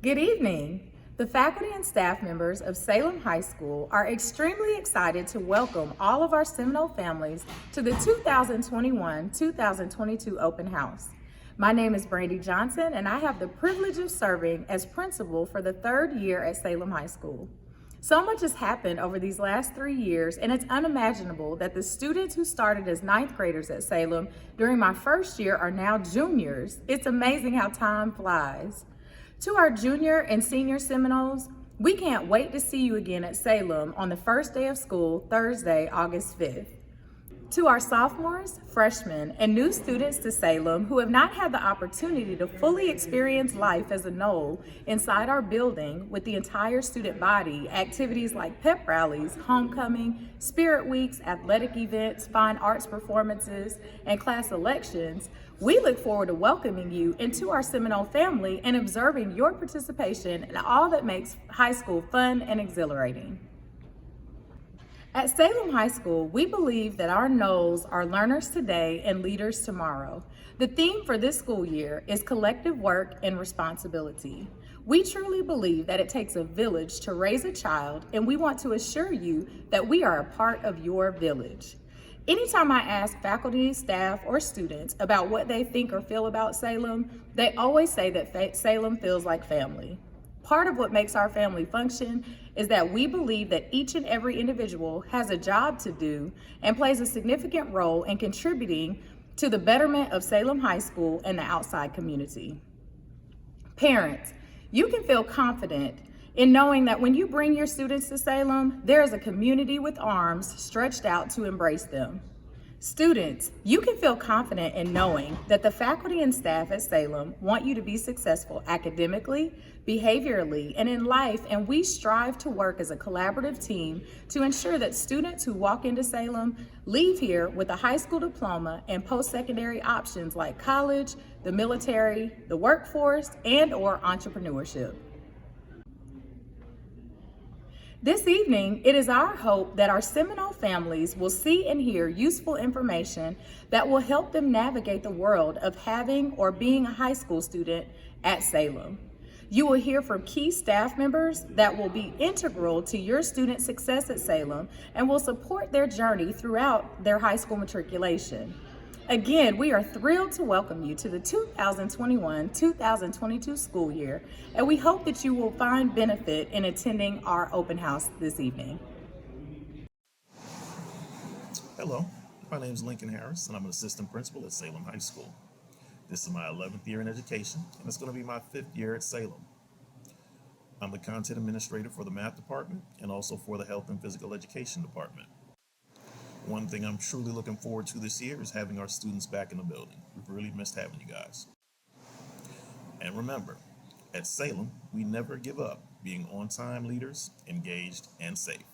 Good evening. The faculty and staff members of Salem High School are extremely excited to welcome all of our Seminole families to the 2021-2022 Open House. My name is Brandy Johnson, and I have the privilege of serving as principal for the third year at Salem High School. So much has happened over these last 3 years, and it's unimaginable that the students who started as ninth graders at Salem during my first year are now juniors. It's amazing how time flies. To our junior and senior Seminoles, we can't wait to see you again at Salem on the first day of school, Thursday, August 5th. To our sophomores, freshmen, and new students to Salem who have not had the opportunity to fully experience life as a Knoll inside our building with the entire student body, activities like pep rallies, homecoming, spirit weeks, athletic events, fine arts performances, and class elections, we look forward to welcoming you into our Seminole family and observing your participation in all that makes high school fun and exhilarating. At Salem High School, we believe that our Knolls are learners today and leaders tomorrow. The theme for this school year is collective work and responsibility. We truly believe that it takes a village to raise a child, and we want to assure you that we are a part of your village. Anytime I ask faculty, staff, or students about what they think or feel about Salem, they always say that Salem feels like family. Part of what makes our family function is that we believe that each and every individual has a job to do and plays a significant role in contributing to the betterment of Salem High School and the outside community. Parents, you can feel confident in knowing that when you bring your students to Salem, there is a community with arms stretched out to embrace them. Students, you can feel confident in knowing that the faculty and staff at Salem want you to be successful academically, behaviorally, and in life, and we strive to work as a collaborative team to ensure that students who walk into Salem leave here with a high school diploma and post-secondary options like college, the military, the workforce, and/or entrepreneurship. This evening, it is our hope that our Seminole families will see and hear useful information that will help them navigate the world of having or being a high school student at Salem. You will hear from key staff members that will be integral to your student success at Salem and will support their journey throughout their high school matriculation. Again, we are thrilled to welcome you to the 2021-2022 school year, and we hope that you will find benefit in attending our open house this evening. Hello, my name is Lincoln Harris, and I'm an assistant principal at Salem High School. This is my 11th year in education, and it's going to be my 5th year at Salem. I'm the content administrator for the math department and also for the health and physical education department. One thing I'm truly looking forward to this year is having our students back in the building. We've really missed having you guys. And remember, at Salem, we never give up being on-time leaders, engaged, and safe.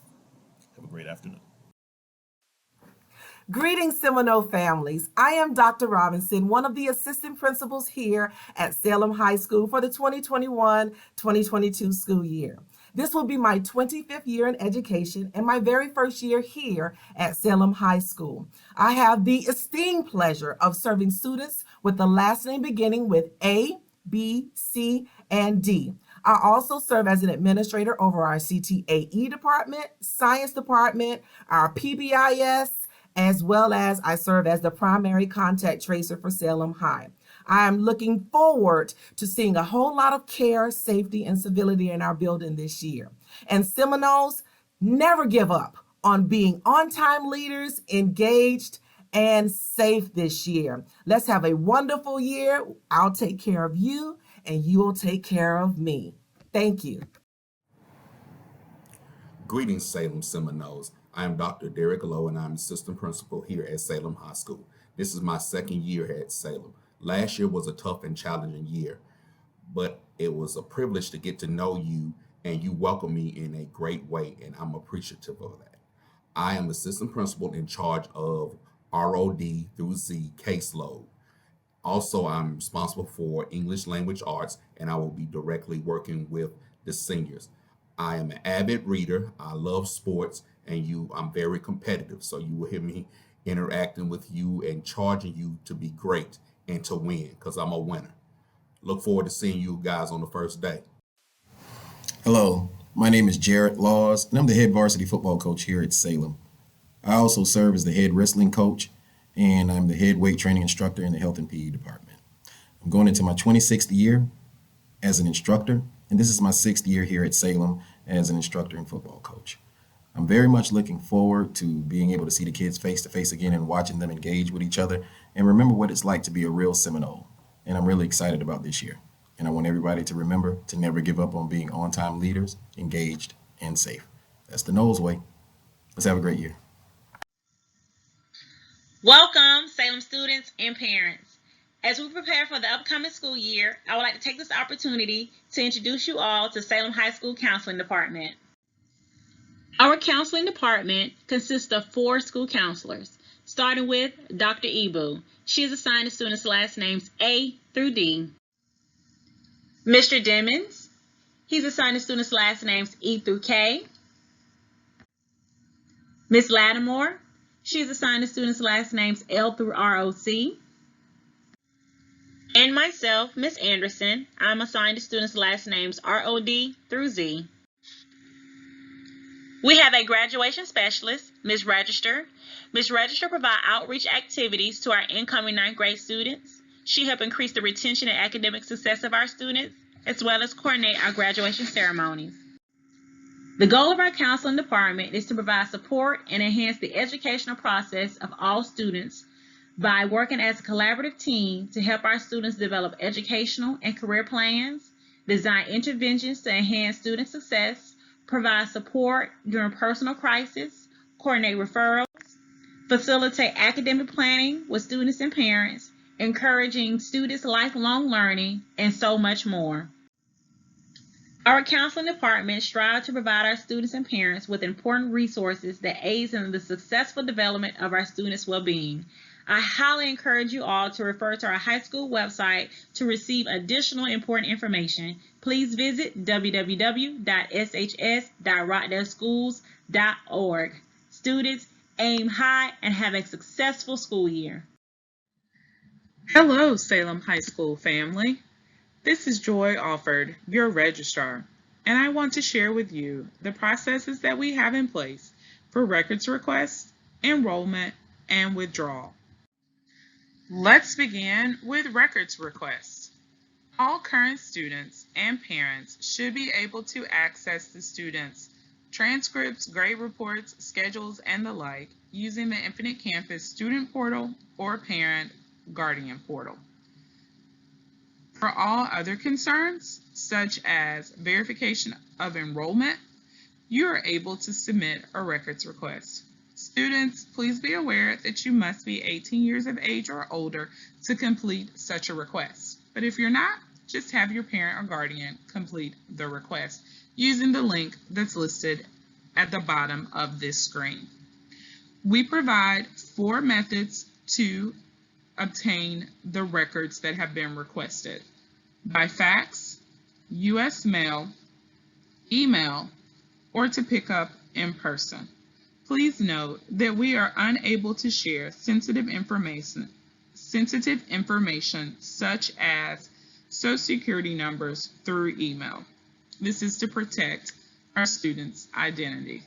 Have a great afternoon. Greetings, Seminole families. I am Dr. Robinson, one of the assistant principals here at Salem High School for the 2021-2022 school year. This will be my 25th year in education and my very first year here at Salem High School. I have the esteemed pleasure of serving students with the last name beginning with A, B, C, and D. I also serve as an administrator over our CTAE department, science department, our PBIS, as well as I serve as the primary contact tracer for Salem High. I am looking forward to seeing a whole lot of care, safety, and civility in our building this year. And Seminoles, never give up on being on-time leaders, engaged, and safe this year. Let's have a wonderful year. I'll take care of you, and you will take care of me. Thank you. Greetings, Salem Seminoles. I am Dr. Derek Lowe, and I'm assistant principal here at Salem High School. This is my second year at Salem. Last year was a tough and challenging year, but it was a privilege to get to know you, and you welcome me in a great way, and I'm appreciative of that. I am assistant principal in charge of ROD through Z caseload. Also, I'm responsible for English language arts, and I will be directly working with the seniors. I am an avid reader. I love sports, and I'm very competitive. So you will hear me interacting with you and charging you to be great and to win because I'm a winner. Look forward to seeing you guys on the first day. Hello, my name is Jarrett Laws, and I'm the head varsity football coach here at Salem. I also serve as the head wrestling coach, and I'm the head weight training instructor in the health and PE department. I'm going into my 26th year as an instructor, and this is my 6th year here at Salem as an instructor and football coach. I'm very much looking forward to being able to see the kids face to face again and watching them engage with each other and remember what it's like to be a real Seminole. And I'm really excited about this year. And I want everybody to remember to never give up on being on-time leaders, engaged, and safe. That's the Knowles way. Let's have a great year. Welcome, Salem students and parents. As we prepare for the upcoming school year, I would like to take this opportunity to introduce you all to Salem High School Counseling Department. Our counseling department consists of 4 school counselors, starting with Dr. Ibu. She is assigned to students' last names A through D. Mr. Demons, he's assigned to students' last names E through K. Ms. Lattimore, she's assigned to students' last names L through ROC. And myself, Ms. Anderson, I'm assigned to students' last names ROD through Z. We have a graduation specialist, Ms. Register. Ms. Register provides outreach activities to our incoming 9th grade students. She helps increase the retention and academic success of our students, as well as coordinate our graduation ceremonies. The goal of our counseling department is to provide support and enhance the educational process of all students by working as a collaborative team to help our students develop educational and career plans, design interventions to enhance student success, provide support during personal crisis, coordinate referrals, facilitate academic planning with students and parents, encouraging students' lifelong learning, and so much more. Our counseling department strives to provide our students and parents with important resources that aids in the successful development of our students' well-being. I highly encourage you all to refer to our high school website to receive additional important information. Please visit www.shs.rockdaleschools.org. Students, aim high and have a successful school year. Hello, Salem High School family. This is Joy Alford, your registrar, and I want to share with you the processes that we have in place for records requests, enrollment, and withdrawal. Let's begin with records requests. All current students and parents should be able to access the students' transcripts, grade reports, schedules, and the like using the Infinite Campus Student Portal or Parent Guardian Portal. For all other concerns, such as verification of enrollment, you are able to submit a records request. Students, please be aware that you must be 18 years of age or older to complete such a request. But if you're not, just have your parent or guardian complete the request using the link that's listed at the bottom of this screen. We provide 4 methods to obtain the records that have been requested: by fax, U.S. mail, email, or to pick up in person. Please note that we are unable to share sensitive information such as Social Security numbers through email. This is to protect our students' identity.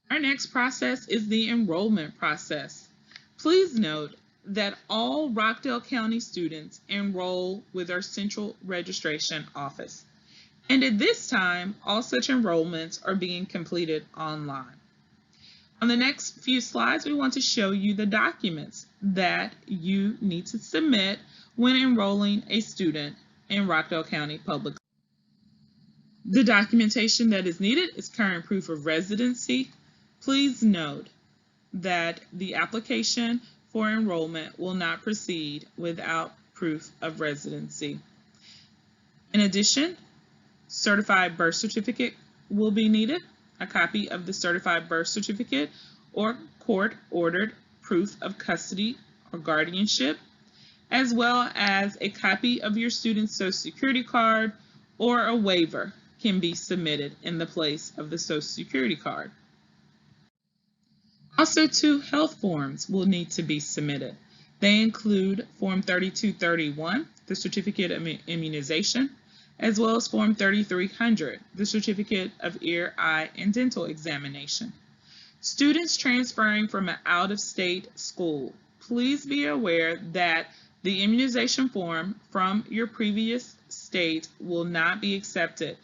Our next process is the enrollment process. Please note that all Rockdale County students enroll with our central registration office. And at this time, all such enrollments are being completed online. On the next few slides, we want to show you the documents that you need to submit when enrolling a student in Rockdale County Public Schools. The documentation that is needed is current proof of residency. Please note that the application for enrollment will not proceed without proof of residency. In addition, certified birth certificate will be needed. a copy of the certified birth certificate or court-ordered proof of custody or guardianship, as well as a copy of your student's Social Security card or a waiver can be submitted in the place of the Social Security card. Also, 2 health forms will need to be submitted. They include Form 3231, the Certificate of Immunization, as well as Form 3300, the Certificate of Ear, Eye, and Dental Examination. Students transferring from an out-of-state school, please be aware that the immunization form from your previous state will not be accepted.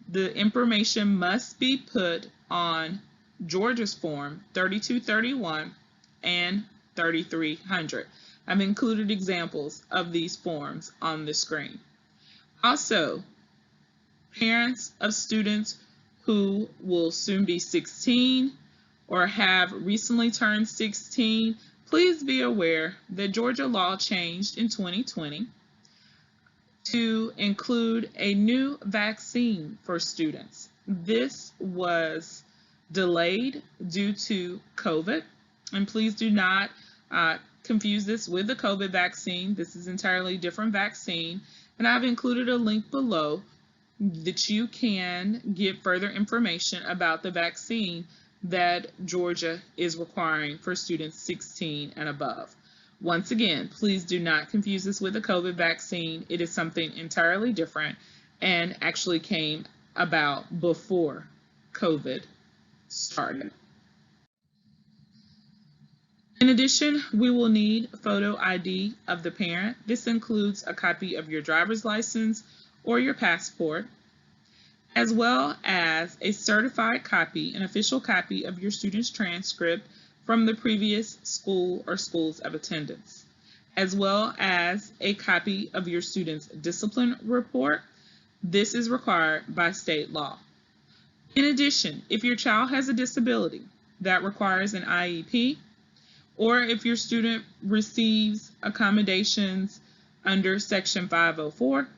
The information must be put on Georgia's Form 3231 and 3300. I've included examples of these forms on the screen. Also, parents of students who will soon be 16 or have recently turned 16, please be aware that Georgia law changed in 2020 to include a new vaccine for students. This was delayed due to COVID, and please do not confuse this with the COVID vaccine. This is an entirely different vaccine, and I've included a link below that you can get further information about the vaccine that Georgia is requiring for students 16 and above. Once again, please do not confuse this with the COVID vaccine. It is something entirely different and actually came about before COVID started. In addition, we will need photo ID of the parent. This includes a copy of your driver's license or your passport, as well as a certified copy, an official copy of your student's transcript from the previous school or schools of attendance, as well as a copy of your student's discipline report. This is required by state law. In addition, if your child has a disability that requires an IEP, or if your student receives accommodations under Section 504,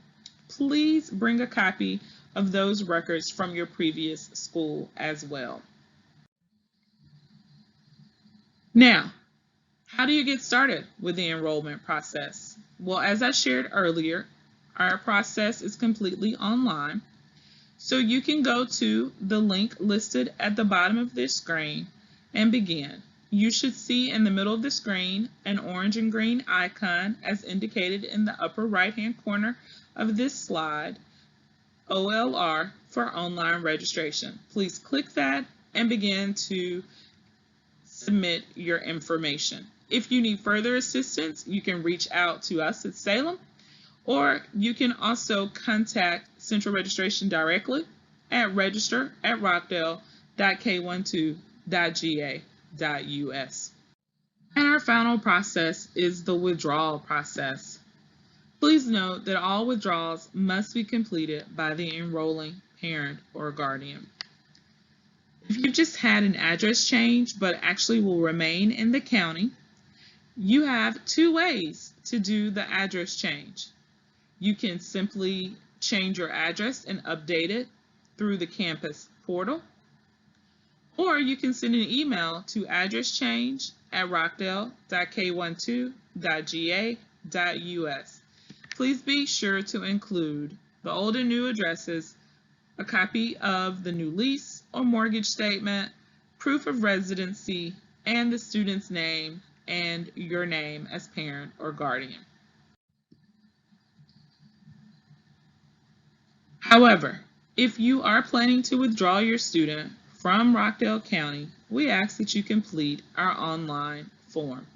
please bring a copy of those records from your previous school as well. Now, how do you get started with the enrollment process? Well, as I shared earlier, our process is completely online. So you can go to the link listed at the bottom of this screen and begin. You should see in the middle of the screen an orange and green icon as indicated in the upper right-hand corner of this slide, OLR for online registration. Please click that and begin to submit your information. If you need further assistance, you can reach out to us at Salem, or you can also contact Central Registration directly at register@rockdale.k12.ga.us. And our final process is the withdrawal process. Please note that all withdrawals must be completed by the enrolling parent or guardian. If you've just had an address change but actually will remain in the county, you have 2 ways to do the address change. You can simply change your address and update it through the campus portal, or you can send an email to addresschange@rockdale.k12.ga.us. Please be sure to include the old and new addresses, a copy of the new lease or mortgage statement, proof of residency, and the student's name and your name as parent or guardian. However, if you are planning to withdraw your student from Rockdale County, we ask that you complete our online form.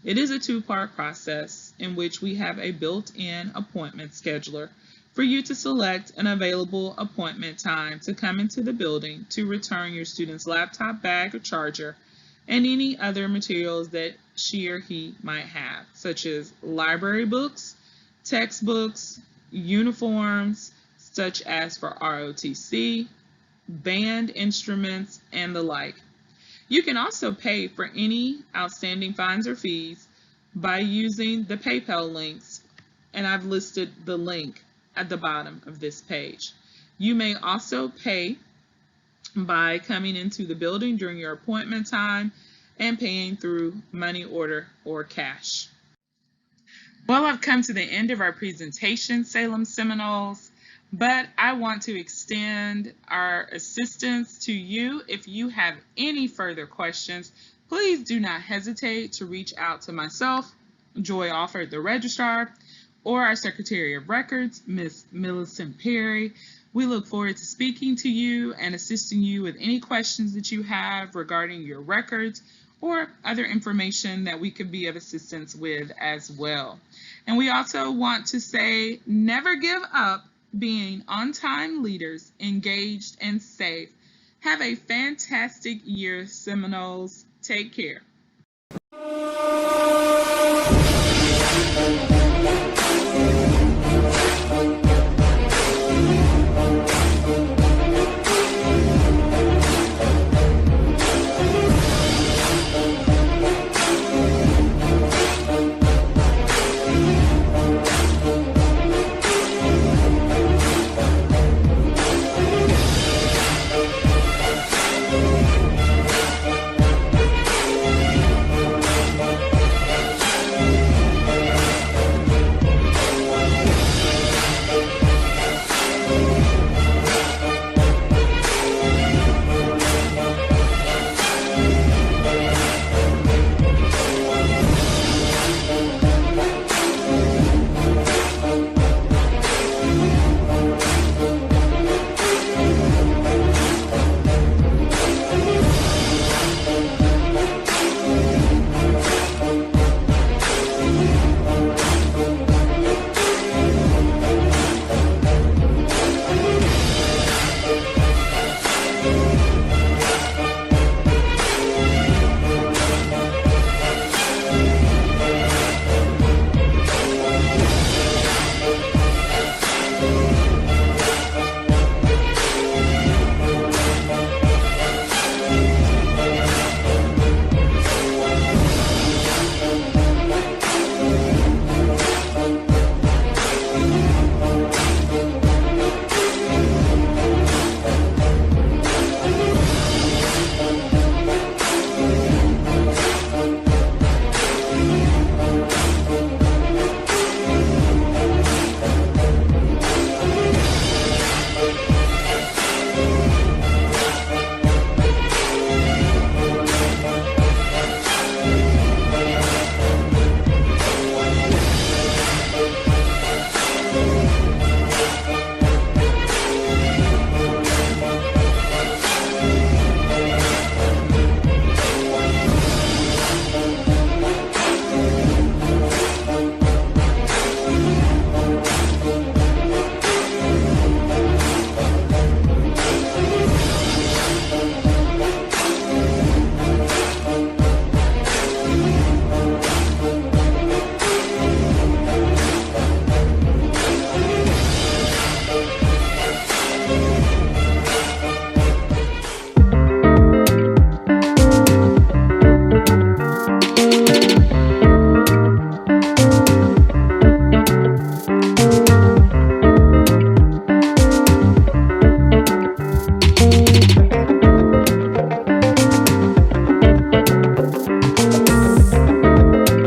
It is a 2-part process in which we have a built-in appointment scheduler for you to select an available appointment time to come into the building to return your student's laptop, bag, or charger, and any other materials that she or he might have, such as library books, textbooks, uniforms, such as for ROTC, band instruments, and the like. You can also pay for any outstanding fines or fees by using the PayPal links, and I've listed the link at the bottom of this page. You may also pay by coming into the building during your appointment time and paying through money order or cash. Well, I've come to the end of our presentation, Salem Seminoles, but I want to extend our assistance to you. If you have any further questions, please do not hesitate to reach out to myself, Joy Alford, the registrar, or our Secretary of Records, Ms. Millicent Perry. We look forward to speaking to you and assisting you with any questions that you have regarding your records or other information that we could be of assistance with as well. And we also want to say, never give up being on-time leaders, engaged and safe. Have a fantastic year, Seminoles. Take care.